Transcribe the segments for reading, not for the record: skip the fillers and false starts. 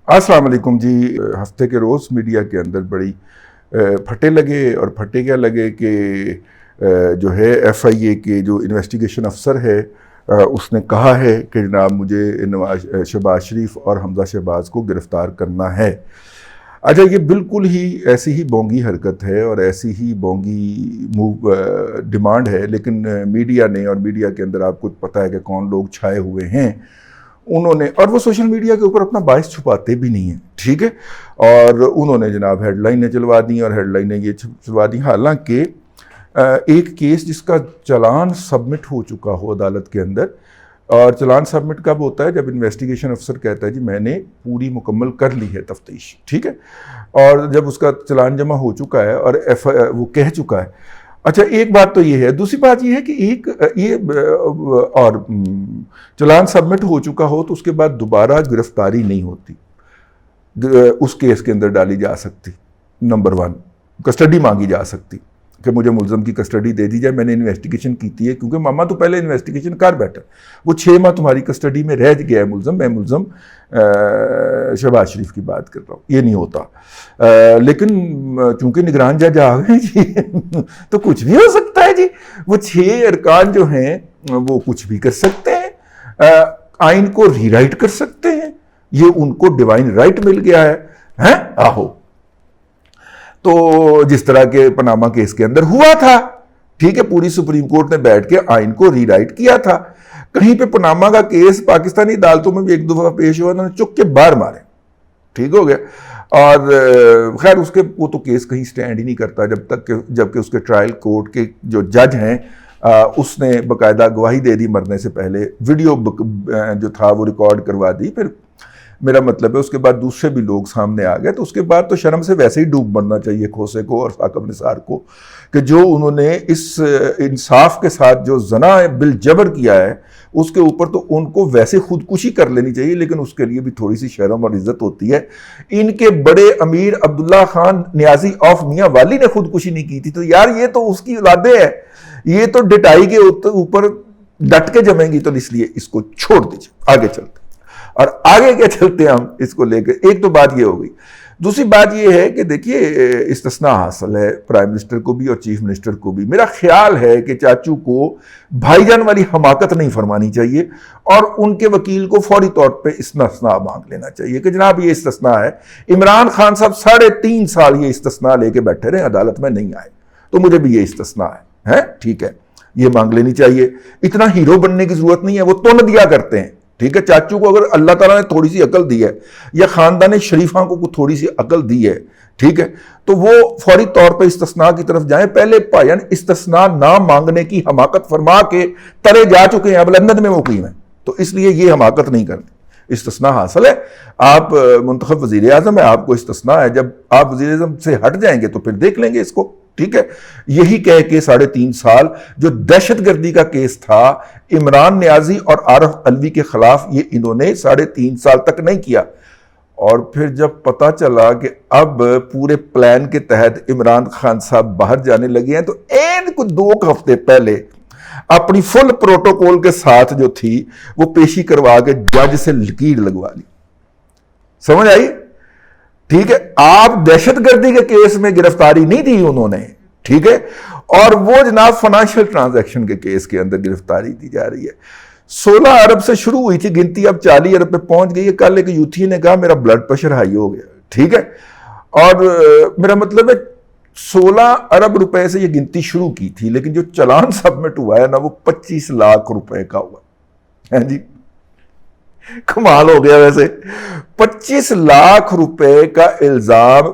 السلام علیکم جی. ہفتے کے روز میڈیا کے اندر بڑی پھٹے لگے، اور پھٹے کیا لگے کہ جو ہے ایف آئی اے کے جو انویسٹیگیشن افسر ہے اس نے کہا ہے کہ جناب مجھے شہباز شریف اور حمزہ شہباز کو گرفتار کرنا ہے. اچھا، یہ بالکل ہی ایسی ہی بونگی حرکت ہے اور ایسی ہی بونگی ڈیمانڈ ہے، لیکن میڈیا نے، اور میڈیا کے اندر آپ کو پتہ ہے کہ کون لوگ چھائے ہوئے ہیں، انہوں نے، اور وہ سوشل میڈیا کے اوپر اپنا باعث چھپاتے بھی نہیں ہیں، ٹھیک ہے، اور انہوں نے جناب ہیڈ لائنیں چلوا دیں، اور ہیڈ لائنیں یہ چلوا دیں. حالانکہ ایک کیس جس کا چلان سبمٹ ہو چکا ہو عدالت کے اندر، اور چلان سبمٹ کب ہوتا ہے؟ جب انویسٹیگیشن افسر کہتا ہے جی میں نے پوری مکمل کر لی ہے تفتیش، ٹھیک ہے، اور جب اس کا چلان جمع ہو چکا ہے اور وہ کہہ چکا ہے. اچھا، ایک بات تو یہ ہے. دوسری بات یہ ہے کہ اور چلان سبمٹ ہو چکا ہو تو اس کے بعد دوبارہ گرفتاری نہیں ہوتی، اس کیس کے اندر ڈالی جا سکتی. نمبر 1، کسٹڈی مانگی جا سکتی کہ مجھے ملزم کی کسٹڈی دے دی جائے، میں نے انویسٹیگیشن کی ہے، کیونکہ ماما تو پہلے انویسٹیگیشن کر بیٹھا، وہ 6 ماہ تمہاری کسٹڈی میں رہ گیا ہے ملزم. میں ملزم شہباز شریف کی بات کر رہا ہوں، یہ نہیں ہوتا. لیکن چونکہ نگران جج آ گئے جی تو کچھ بھی ہو سکتا ہے جی. وہ 6 ارکان جو ہیں وہ کچھ بھی کر سکتے ہیں، آئین کو ری رائٹ کر سکتے ہیں. یہ ان کو ڈیوائن رائٹ مل گیا ہے. آہو، تو جس طرح کے پاناما کیس کے اندر ہوا تھا، ٹھیک ہے، پوری سپریم کورٹ نے بیٹھ کے آئین کو ری رائٹ کیا تھا. کہیں پہ پاناما کا کیس پاکستانی عدالتوں میں بھی ایک دفعہ پیش ہوا، انہوں نے چک کے باہر مارے، ٹھیک ہو گیا. اور خیر اس کے وہ تو کیس کہیں سٹینڈ ہی نہیں کرتا جب کہ اس کے ٹرائل کورٹ کے جو جج ہیں اس نے باقاعدہ گواہی دے دی مرنے سے پہلے، ویڈیو جو تھا وہ ریکارڈ کروا دی. پھر میرا مطلب ہے اس کے بعد دوسرے بھی لوگ سامنے آ گئے، تو اس کے بعد تو شرم سے ویسے ہی ڈوب مرنا چاہیے کھوسے کو اور ثاقب نثار کو، کہ جو انہوں نے اس انصاف کے ساتھ جو زنا بالجبر کیا ہے اس کے اوپر تو ان کو ویسے خودکشی کر لینی چاہیے، لیکن اس کے لیے بھی تھوڑی سی شرم اور عزت ہوتی ہے. ان کے بڑے امیر عبداللہ خان نیازی آف میاں والی نے خودکشی نہیں کی تھی، تو یار یہ تو اس کی اولادیں ہے، یہ تو ڈٹائی کے اوپر ڈٹ کے جمیں گی، تو اس لیے اس کو چھوڑ دیجیے. آگے چلتے ہیں، اور آگے کیا چلتے ہیں ہم اس کو لے کے. ایک تو بات یہ ہو گئی. دوسری بات یہ ہے کہ دیکھیے استثناء حاصل ہے پرائم منسٹر کو بھی اور چیف منسٹر کو بھی. میرا خیال ہے کہ چاچو کو بھائی جان والی حماقت نہیں فرمانی چاہیے، اور ان کے وکیل کو فوری طور پہ استثناء مانگ لینا چاہیے کہ جناب یہ استثناء ہے. عمران خان صاحب 3.5 سال یہ استثناء لے کے بیٹھے رہے، عدالت میں نہیں آئے، تو مجھے بھی یہ استثناء ہے، ٹھیک ہے، یہ مانگ لینی چاہیے. اتنا ہیرو بننے کی ضرورت نہیں ہے، وہ تن دیا کرتے ہیں، ٹھیک ہے. چاچو کو اگر اللہ تعالیٰ نے تھوڑی سی عقل دی ہے، یا خاندان شریفاں کو تھوڑی سی عقل دی ہے، ٹھیک ہے، تو وہ فوری طور پہ استثناء کی طرف جائیں. پہلے بھائیان استثناء نہ مانگنے کی حماقت فرما کے ترے جا چکے ہیں، اب لندن میں مقیم ہیں، تو اس لیے یہ حماقت نہیں کرنی. استثناء حاصل ہے، آپ منتخب وزیر اعظم ہے، آپ کو استثناء ہے. جب آپ وزیر اعظم سے ہٹ جائیں گے تو پھر دیکھ لیں گے اس کو، ٹھیک ہے. یہی کہہ کے 3.5 سال جو دہشت گردی کا کیس تھا عمران نیازی اور عارف علوی کے خلاف، یہ انہوں نے 3.5 سال تک نہیں کیا. اور پھر جب پتا چلا کہ اب پورے پلان کے تحت عمران خان صاحب باہر جانے لگے ہیں، تو کو 2 ہفتے پہلے اپنی فل پروٹوکول کے ساتھ جو تھی وہ پیشی کروا کے جج سے لکیر لگوا لی. سمجھ آئی؟ ٹھیک ہے. آپ دہشت گردی کے کیس میں گرفتاری نہیں دی انہوں نے، ٹھیک ہے، اور وہ جناب فائنانشل ٹرانزیکشن کے کیس کے اندر گرفتاری دی جا رہی ہے. 16 ارب سے شروع ہوئی تھی گنتی، اب 40 ارب پہ پہنچ گئی ہے. کل ایک یوتھی نے کہا میرا بلڈ پریشر ہائی ہو گیا، ٹھیک ہے، اور میرا مطلب ہے 16 ارب روپے سے یہ گنتی شروع کی تھی، لیکن جو چلان سبمٹ ہوا ہے نا وہ 25 لاکھ روپے کا ہوا ہے. جی کمال ہو گیا. ویسے 25 لاکھ روپے کا الزام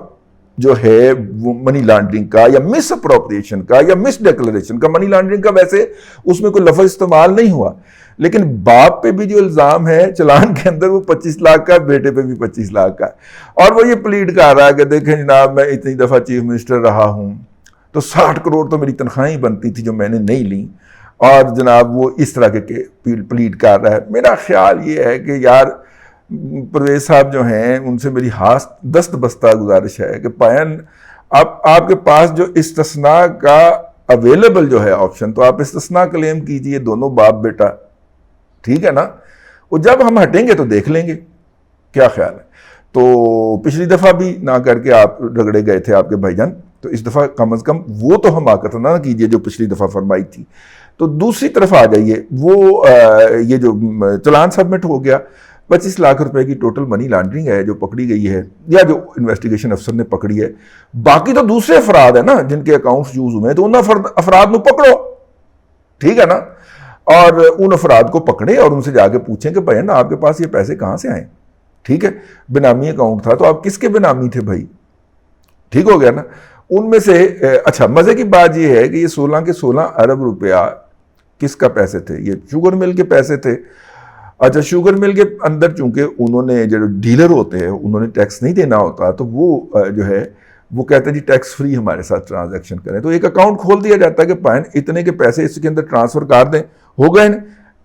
جو ہے وہ منی لانڈرنگ کا یا مس اپروپریشن کا یا مس ڈیکلریشن کا. منی لانڈرنگ کا ویسے اس میں کوئی لفظ استعمال نہیں ہوا، لیکن باپ پہ بھی جو الزام ہے چلان کے اندر وہ 25 لاکھ کا، بیٹے پہ بھی 25 لاکھ کا. اور وہ یہ پلیڈ کر رہا ہے کہ دیکھیں جناب میں اتنی دفعہ چیف منسٹر رہا ہوں تو 60 کروڑ تو میری تنخواہیں بنتی تھی جو میں نے نہیں لیں، اور جناب وہ اس طرح کے پلیڈ کر رہا ہے. میرا خیال یہ ہے کہ یار پرویز صاحب جو ہیں ان سے میری دست بستہ گزارش ہے کہ پائن آپ کے پاس جو استثناء کا اویلیبل جو ہے آپشن، تو آپ استثناء کلیم کیجئے، دونوں باپ بیٹا، ٹھیک ہے نا. وہ جب ہم ہٹیں گے تو دیکھ لیں گے. کیا خیال ہے؟ تو پچھلی دفعہ بھی نہ کر کے آپ رگڑے گئے تھے آپ کے بھائی جان، تو اس دفعہ کم از کم وہ تو حماقت نہ کیجیے جو پچھلی دفعہ فرمائی تھی۔ تو دوسری طرف آ جائیے، وہ یہ جو چلان سبمٹ ہو گیا، 25 لاکھ روپے کی ٹوٹل منی لانڈرنگ ہے جو پکڑی گئی ہے، یا جو انویسٹیگیشن افسر نے پکڑی ہے۔ باقی تو دوسرے افراد ہیں نا جن کے اکاؤنٹس یوز ہوئے ہیں، تو ان افراد کو پکڑو، ٹھیک ہے نا، اور ان افراد کو پکڑے اور ان سے جا کے پوچھیں کہ بھائی نا آپ کے پاس یہ پیسے کہاں سے آئیں، ٹھیک ہے، بنامی اکاؤنٹ تھا تو آپ کس کے بنامی تھے بھائی، ٹھیک ہو گیا نا۔ ان میں سے اچھا مزے کی بات یہ ہے کہ یہ 16 کے 16 ارب روپیہ کس کا پیسے تھے؟ یہ شوگر مل کے پیسے تھے۔ اچھا شوگر مل کے اندر چونکہ انہوں نے جو ڈیلر ہوتے ہیں انہوں نے ٹیکس نہیں دینا ہوتا، تو وہ جو ہے وہ کہتے ہیں جی ٹیکس فری ہمارے ساتھ ٹرانزیکشن کریں، تو ایک اکاؤنٹ کھول دیا جاتا ہے کہ پائن اتنے کے پیسے اس کے اندر ٹرانسفر کر دیں، ہو گئے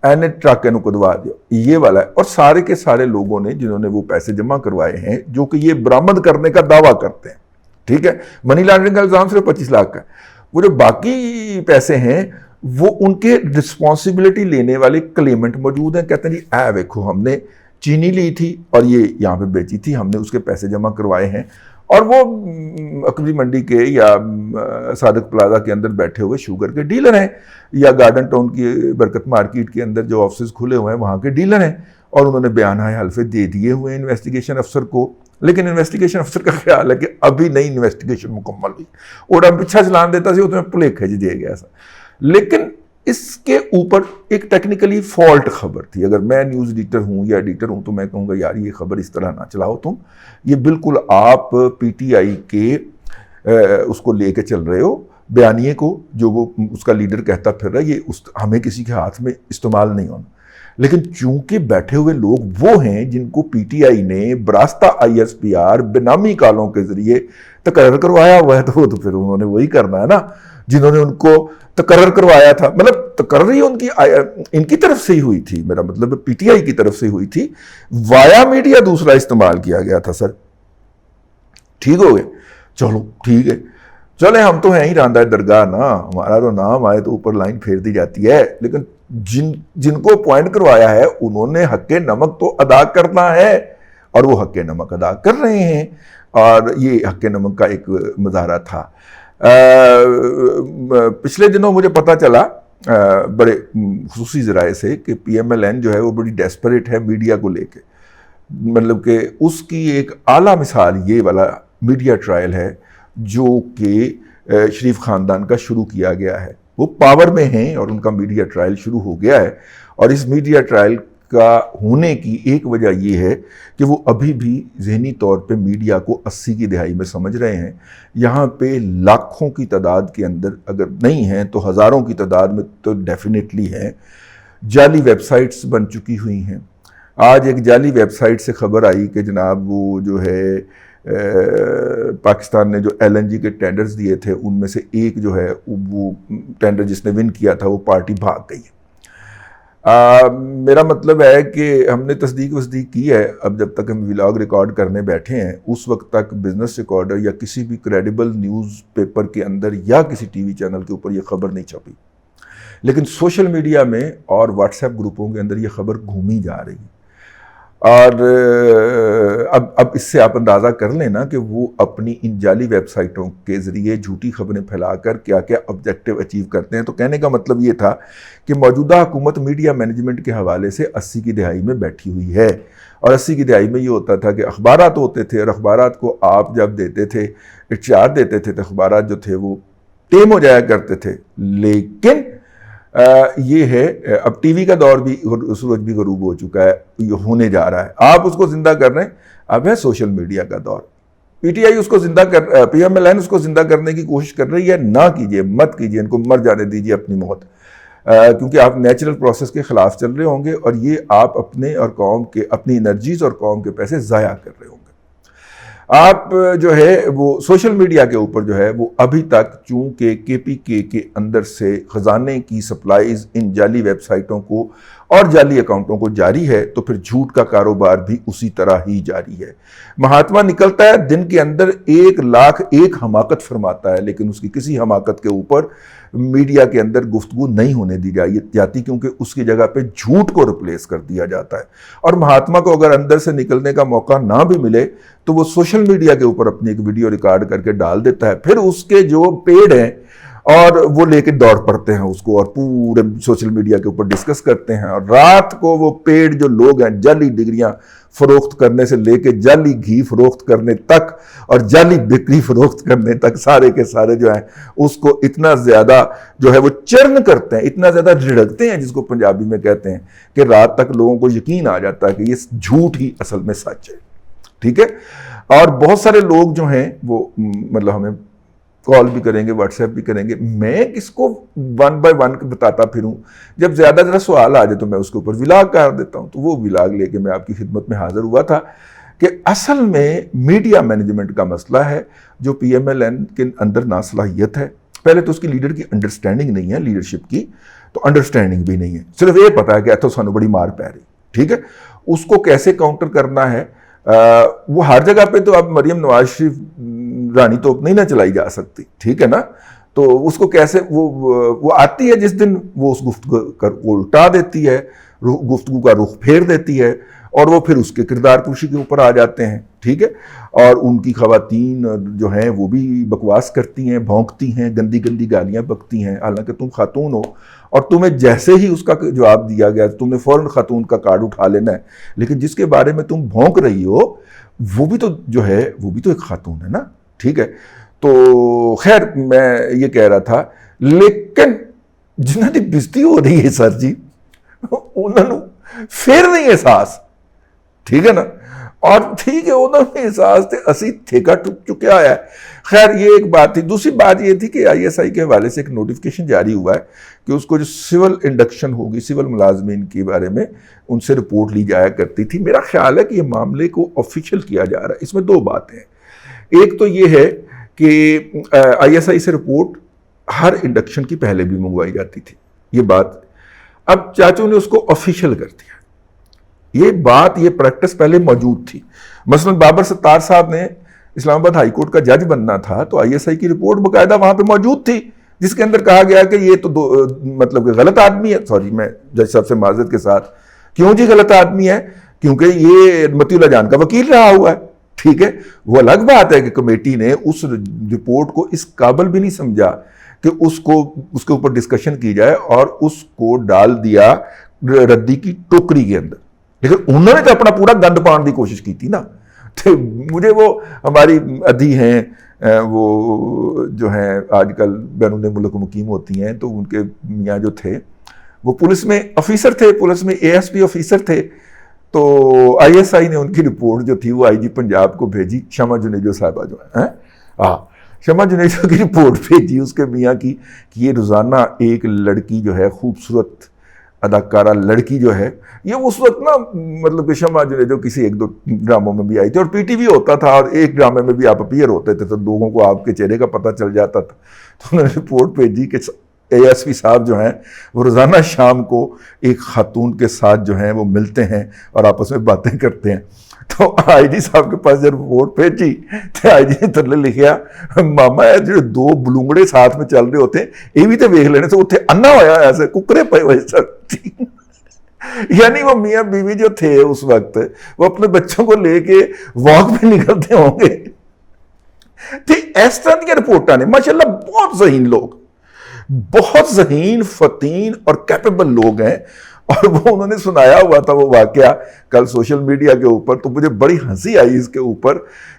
این ٹرک اینو کدوا دیا، یہ والا ہے۔ اور سارے کے سارے لوگوں نے جنہوں نے وہ پیسے جمع کروائے ہیں جو کہ یہ برآمد کرنے کا دعویٰ کرتے ہیں، ٹھیک ہے، منی لانڈرنگ کا الزام صرف 25 لاکھ کا ہے۔ وہ جو باقی پیسے ہیں وہ ان کے رسپانسبلٹی لینے والے کلیمنٹ موجود ہیں، کہتے ہیں جی اے دیکھو ہم نے چینی لی تھی اور یہ یہاں پہ بیچی تھی، ہم نے اس کے پیسے جمع کروائے ہیں، اور وہ اکبری منڈی کے یا صادق پلازا کے اندر بیٹھے ہوئے شوگر کے ڈیلر ہیں، یا گارڈن ٹاؤن کی برکت مارکیٹ کے اندر جو آفسز کھلے ہوئے ہیں وہاں کے ڈیلر ہیں، اور انہوں نے بیانہ حلفے دے دیے ہوئے انویسٹیگیشن افسر کو۔ لیکن انویسٹیگیشن افسر کا خیال ہے کہ ابھی نئی انویسٹیگیشن مکمل ہوئی، اور پیچھا چلان دیتا سی وہ تمہیں پلے کھینچ دیا گیا سا۔ لیکن اس کے اوپر ایک ٹیکنیکلی فالٹ خبر تھی۔ اگر میں نیوز ایڈیٹر ہوں یا ایڈیٹر ہوں تو میں کہوں گا یار یہ خبر اس طرح نہ چلاؤ تم، یہ بالکل آپ پی ٹی آئی کے اس کو لے کے چل رہے ہو، بیانیے کو جو وہ اس کا لیڈر کہتا پھر رہا ہے، یہ ہمیں کسی کے ہاتھ میں استعمال نہیں ہونا۔ لیکن چونکہ بیٹھے ہوئے لوگ وہ ہیں جن کو پی ٹی آئی نے براستہ آئی ایس پی آر بنامی کالوں کے ذریعے تقرر کروایا ہوا ہے، تو وہ تو پھر انہوں نے وہی کرنا ہے نا جنہوں نے ان کو تقرر کروایا تھا، مطلب تقرر ہی ان کی طرف سے ہی ہوئی تھی، میرا مطلب پی ٹی آئی کی طرف سے ہوئی تھی، وایا میڈیا دوسرا استعمال کیا گیا تھا سر، ٹھیک ہو گئے، چلو ٹھیک ہے، چلے ہم تو ہیں ہی راندہ درگاہ نا، ہمارا تو نام آئے تو اوپر لائن پھیر دی جاتی ہے، لیکن جن کو اپوائنٹ کروایا ہے انہوں نے حق نمک تو ادا کرنا ہے، اور وہ حق نمک ادا کر رہے ہیں، اور یہ حق نمک کا ایک مظاہرہ تھا۔ پچھلے دنوں مجھے پتہ چلا بڑے خصوصی ذرائع سے کہ پی ایم ایل این جو ہے وہ بڑی ڈیسپریٹ ہے میڈیا کو لے کے، مطلب کہ اس کی ایک اعلیٰ مثال یہ والا میڈیا ٹرائل ہے جو کہ شریف خاندان کا شروع کیا گیا ہے۔ وہ پاور میں ہیں اور ان کا میڈیا ٹرائل شروع ہو گیا ہے، اور اس میڈیا ٹرائل کا ہونے کی ایک وجہ یہ ہے کہ وہ ابھی بھی ذہنی طور پہ میڈیا کو 80 کی دہائی میں سمجھ رہے ہیں۔ یہاں پہ لاکھوں کی تعداد کے اندر اگر نہیں ہیں تو ہزاروں کی تعداد میں تو ڈیفینیٹلی ہیں، جعلی ویب سائٹس بن چکی ہوئی ہیں۔ آج ایک جعلی ویب سائٹ سے خبر آئی کہ جناب وہ جو ہے پاکستان نے جو ایل این جی کے ٹینڈرز دیے تھے ان میں سے ایک جو ہے وہ ٹینڈر جس نے ون کیا تھا وہ پارٹی بھاگ گئی ہے۔ میرا مطلب ہے کہ ہم نے تصدیق کی ہے، اب جب تک ہم ولاگ ریکارڈ کرنے بیٹھے ہیں اس وقت تک بزنس ریکارڈر یا کسی بھی کریڈیبل نیوز پیپر کے اندر یا کسی ٹی وی چینل کے اوپر یہ خبر نہیں چھپی، لیکن سوشل میڈیا میں اور واٹس ایپ گروپوں کے اندر یہ خبر گھومی جا رہی ہے، اور اب اس سے آپ اندازہ کر لیں نا کہ وہ اپنی ان جعلی ویب سائٹوں کے ذریعے جھوٹی خبریں پھیلا کر کیا کیا آبجیکٹو اچیو کرتے ہیں۔ تو کہنے کا مطلب یہ تھا کہ موجودہ حکومت میڈیا مینجمنٹ کے حوالے سے 80 کی دہائی میں بیٹھی ہوئی ہے، اور 80 کی دہائی میں یہ ہوتا تھا کہ اخبارات ہوتے تھے، اور اخبارات کو آپ جب دیتے تھے اشتہار دیتے تھے تو اخبارات جو تھے وہ ٹیم ہو جایا کرتے تھے۔ لیکن یہ ہے اب ٹی وی کا دور بھی، سورج بھی غروب ہو چکا ہے، یہ ہونے جا رہا ہے، آپ اس کو زندہ کر رہے ہیں۔ اب ہے سوشل میڈیا کا دور، پی ٹی آئی اس کو زندہ پی ایم ایل این اس کو زندہ کرنے کی کوشش کر رہی ہے۔ نہ کیجیے، مت کیجیے، ان کو مر جانے دیجیے اپنی موت، کیونکہ آپ نیچرل پروسیس کے خلاف چل رہے ہوں گے، اور یہ آپ اپنے اور قوم کے اپنی انرجیز اور قوم کے پیسے ضائع کر رہے ہوں گے۔ آپ جو ہے وہ سوشل میڈیا کے اوپر جو ہے وہ ابھی تک چونکہ کے پی کے اندر سے خزانے کی سپلائیز ان جعلی ویب سائٹوں کو اور جعلی اکاؤنٹوں کو جاری ہے تو پھر جھوٹ کا کاروبار بھی اسی طرح ہی جاری ہے۔ مہاتما نکلتا ہے دن کے اندر 1,00,001 حماقت فرماتا ہے، لیکن اس کی کسی حماقت کے اوپر میڈیا کے اندر گفتگو نہیں ہونے دی جاتی، کیونکہ اس کی جگہ پہ جھوٹ کو ریپلیس کر دیا جاتا ہے۔ اور مہاتما کو اگر اندر سے نکلنے کا موقع نہ بھی ملے تو وہ سوشل میڈیا کے اوپر اپنی ایک ویڈیو ریکارڈ کر کے ڈال دیتا ہے، پھر اس کے جو پیڈ ہیں اور وہ لے کے دوڑ پڑتے ہیں اس کو اور پورے سوشل میڈیا کے اوپر ڈسکس کرتے ہیں، اور رات کو وہ پیڈ جو لوگ ہیں جعلی ڈگریاں فروخت کرنے سے لے کے جعلی گھی فروخت کرنے تک اور جعلی بکری فروخت کرنے تک سارے کے سارے جو ہیں اس کو اتنا زیادہ جو ہے وہ چرن کرتے ہیں، اتنا زیادہ رڑکتے ہیں، جس کو پنجابی میں کہتے ہیں، کہ رات تک لوگوں کو یقین آ جاتا ہے کہ یہ جھوٹ ہی اصل میں سچ ہے۔ ٹھیک ہے، اور بہت سارے لوگ جو ہیں وہ مطلب ہمیں کال بھی کریں گے، واٹس ایپ بھی کریں گے، میں کس کو 1 by 1 بتاتا پھروں، جب زیادہ ذرا سوال آ جائے تو میں اس کے اوپر ولاگ کر دیتا ہوں۔ تو وہ ولاگ لے کے میں آپ کی خدمت میں حاضر ہوا تھا کہ اصل میں میڈیا مینجمنٹ کا مسئلہ ہے جو پی ایم ایل این کے اندر ناصلاحیت ہے۔ پہلے تو اس کی لیڈر کی انڈرسٹینڈنگ نہیں ہے، لیڈرشپ کی تو انڈرسٹینڈنگ بھی نہیں ہے، صرف یہ پتا ہے کہ ایتھو سانو بڑی مار پہ رہی۔ ٹھیک ہے، اس کو کیسے کاؤنٹر کرنا ہے، وہ ہر جگہ پہ تو اب مریم نواز شریف رانی توپ نہیں نہ چلائی جا سکتی، ٹھیک ہے نا، تو اس کو کیسے وہ آتی ہے جس دن وہ اس گفتگو کو الٹا دیتی ہے، گفتگو کا رخ پھیر دیتی ہے، اور وہ پھر اس کے کردار پوشی کے اوپر آ جاتے ہیں۔ ٹھیک ہے، اور ان کی خواتین جو ہیں وہ بھی بکواس کرتی ہیں، بھونکتی ہیں، گندی گندی گالیاں بکتی ہیں، حالانکہ تم خاتون ہو اور تمہیں جیسے ہی اس کا جواب دیا گیا تم نے فوراً خاتون کا کارڈ اٹھا لینا ہے، لیکن جس کے بارے میں تم بھونک رہی ہو وہ بھی تو جو ہے وہ بھی تو ایک خاتون ہے نا۔ ٹھیک ہے، تو خیر میں یہ کہہ رہا تھا، لیکن جنہوں کی بےزتی ہو رہی ہے سر جی انہوں نے پھر نہیں احساس، ٹھیک ہے نا، اور ٹھیک ہے انہوں نے احساس تے اسی ٹھیکہ چکیا آیا ہے۔ خیر یہ ایک بات تھی۔ دوسری بات یہ تھی کہ آئی ایس آئی کے حوالے سے ایک نوٹیفیکیشن جاری ہوا ہے کہ اس کو جو سول انڈکشن ہوگی سول ملازمین کے بارے میں ان سے رپورٹ لی جایا کرتی تھی۔ میرا خیال ہے کہ یہ معاملے کو آفیشیل کیا جا رہا ہے۔ اس میں دو باتیں ہیں، ایک تو یہ ہے کہ آئی ایس آئی سے رپورٹ ہر انڈکشن کی پہلے بھی منگوائی جاتی تھی، یہ بات اب چاچو نے اس کو آفیشیل کر دیا۔ یہ بات یہ پریکٹس پہلے موجود تھی، مثلا بابر ستار صاحب نے اسلام آباد ہائی کورٹ کا جج بننا تھا تو آئی ایس آئی کی رپورٹ باقاعدہ وہاں پہ موجود تھی جس کے اندر کہا گیا کہ یہ تو مطلب کہ غلط آدمی ہے، سوری میں جج صاحب سے معذرت کے ساتھ، کیوں جی غلط آدمی ہے؟ کیونکہ یہ متی اللہ جان کا وکیل رہا ہوا ہے۔ ٹھیک ہے، وہ الگ بات ہے کہ کمیٹی نے اس رپورٹ کو اس قابل بھی نہیں سمجھا کہ اس کے اوپر ڈسکشن کی جائے اور اس کو ڈال دیا ردی کی ٹوکری کے اندر، لیکن انہوں نے تو اپنا پورا گند پان کی کوشش کی تھی نا۔ تو مجھے وہ ہماری ادھی ہیں وہ جو ہیں آج کل بیرون ملک مقیم ہوتی ہیں، تو ان کے میاں جو تھے وہ پولیس میں آفیسر تھے، پولیس میں اے ایس پی آفیسر تھے، تو آئی ایس آئی نے ان کی رپورٹ جو تھی وہ آئی جی پنجاب کو بھیجی، شمع جنیجو صاحبہ جو ہیں، شمع جنیجو کی رپورٹ بھیجی اس کے میاں کی کہ یہ روزانہ ایک لڑکی جو ہے خوبصورت اداکارہ لڑکی جو ہے، یہ اس وقت نا مطلب کہ شمع جنیجو کسی ایک دو ڈراموں میں بھی آئی تھی اور پی ٹی وی ہوتا تھا اور ایک ڈرامے میں بھی آپ اپیئر ہوتے تھے تو لوگوں کو آپ کے چہرے کا پتہ چل جاتا تھا، تو انہوں نے رپورٹ بھیجی کہ اے ایس پی صاحب جو ہیں وہ روزانہ شام کو ایک خاتون کے ساتھ جو ہیں وہ ملتے ہیں اور آپس میں باتیں کرتے ہیں۔ تو آئی جی صاحب کے پاس جب رپورٹ بھیجی تو آئی جی نے تھلے لکھیا، ماما جو دو بلونگڑے ساتھ میں چل رہے ہوتے ہیں یہ بھی تو ویکھ لینے سے اتنے انا ہویا ایسے ککرے پے ہوئے سر۔ یعنی وہ میاں بیوی جو تھے اس وقت وہ اپنے بچوں کو لے کے واک پہ نکلتے ہوں گے۔ اس طرح کی رپورٹاں نے ماشاءاللہ بہت ذہین لوگ، بہت ذہین فتین اور کیپیبل لوگ ہیں، اور وہ انہوں نے سنایا ہوا تھا وہ واقعہ کل سوشل میڈیا کے اوپر، تو مجھے بڑی ہنسی آئی اس کے اوپر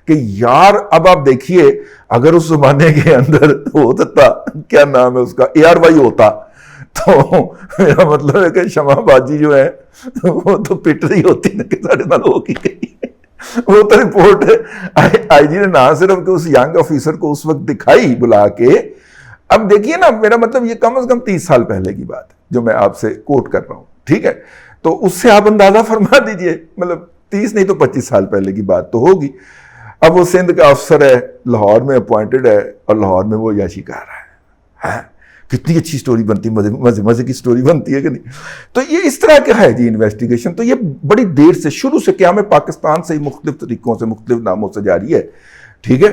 کہ یار اب آپ دیکھیے اگر اس زمانے کے اندر ہوتا تھا کیا نام ہے اس کا اے آر وائی ہوتا تو میرا مطلب ہے کہ شمع باجی جو ہے وہ تو پٹ رہی ہوتی نا کہ ساڑھے نال ہو کی گئی۔ وہ تو رپورٹ آئی جی نے نہ صرف کہ اس ینگ آفیسر کو اس وقت دکھائی بلا کے، اب دیکھیے نا میرا مطلب یہ کم از کم 30 سال پہلے کی بات ہے جو میں آپ سے کوٹ کر رہا ہوں، ٹھیک ہے، تو اس سے آپ اندازہ فرما دیجئے، مطلب 30 نہیں تو 25 سال پہلے کی بات تو ہوگی۔ اب وہ سندھ کا افسر ہے، لاہور میں اپوائنٹڈ ہے اور لاہور میں وہ عیاشی کر رہا ہے۔ کتنی اچھی سٹوری بنتی، مزے کی سٹوری بنتی ہے کہ نہیں. تو یہ اس طرح کا ہے جی انویسٹیگیشن. تو یہ بڑی دیر سے، شروع سے قیام پاکستان سے ہی مختلف طریقوں سے، مختلف ناموں سے جاری ہے. ٹھیک ہے،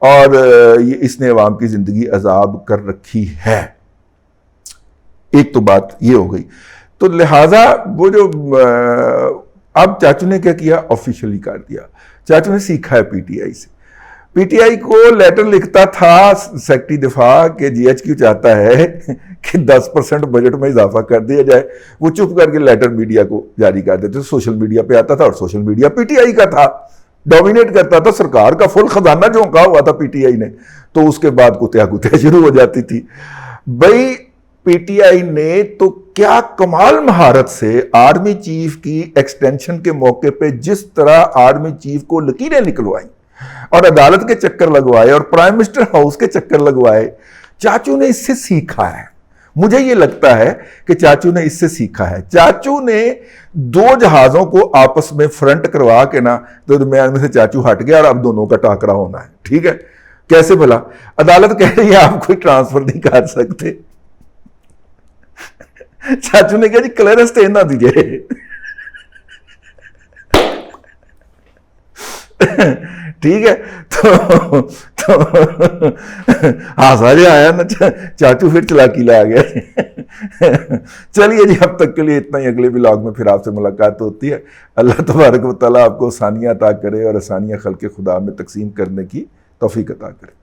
اور یہ اس نے عوام کی زندگی عذاب کر رکھی ہے. ایک تو بات یہ ہو گئی. تو لہٰذا وہ جو اب چاچو نے کیا کیا، آفیشلی کر دیا. چاچو نے سیکھا ہے پی ٹی آئی سے. پی ٹی آئی کو لیٹر لکھتا تھا سیکرٹری دفاع کہ جی ایچ کیو چاہتا ہے کہ 10% بجٹ میں اضافہ کر دیا جائے. وہ چپ کر کے لیٹر میڈیا کو جاری کر دیتے. سوشل میڈیا پہ آتا تھا، اور social media P T I کا تھا، ڈومینیٹ کرتا تھا. سرکار کا فل خزانہ جھونکا ہوا تھا پی ٹی آئی نے. تو اس کے بعد کتیا شروع ہو جاتی تھی. بھائی پی ٹی آئی نے تو کیا کمال مہارت سے آرمی چیف کی ایکسٹینشن کے موقع پہ جس طرح آرمی چیف کو لکیریں نکلوائی اور عدالت کے چکر لگوائے اور پرائم منسٹر ہاؤس کے چکر لگوائے. چاچو نے اس سے سیکھا ہے. مجھے یہ لگتا ہے کہ چاچو نے اس سے سیکھا ہے. چاچو نے 2 جہازوں کو آپس میں فرنٹ کروا کے نا، تو درمیان میں سے چاچو ہٹ گیا اور اب دونوں کا ٹاکرا ہونا ہے. ٹھیک ہے، کیسے بھلا؟ عدالت کہہ رہی ہے آپ کوئی ٹرانسفر نہیں کر سکتے. چاچو نے کہا جی کلیئرنس دینا دیجیے. ٹھیک ہے، تو ہاسا آیا نا، چاچو پھر چلاکی لا گیا. چلیے جی، اب تک کے لیے اتنا ہی. اگلے ولاگ میں پھر آپ سے ملاقات ہوتی ہے. اللہ تبارک و تعالیٰ آپ کو آسانیاں عطا کرے اور آسانیاں خلق خدا میں تقسیم کرنے کی توفیق عطا کرے.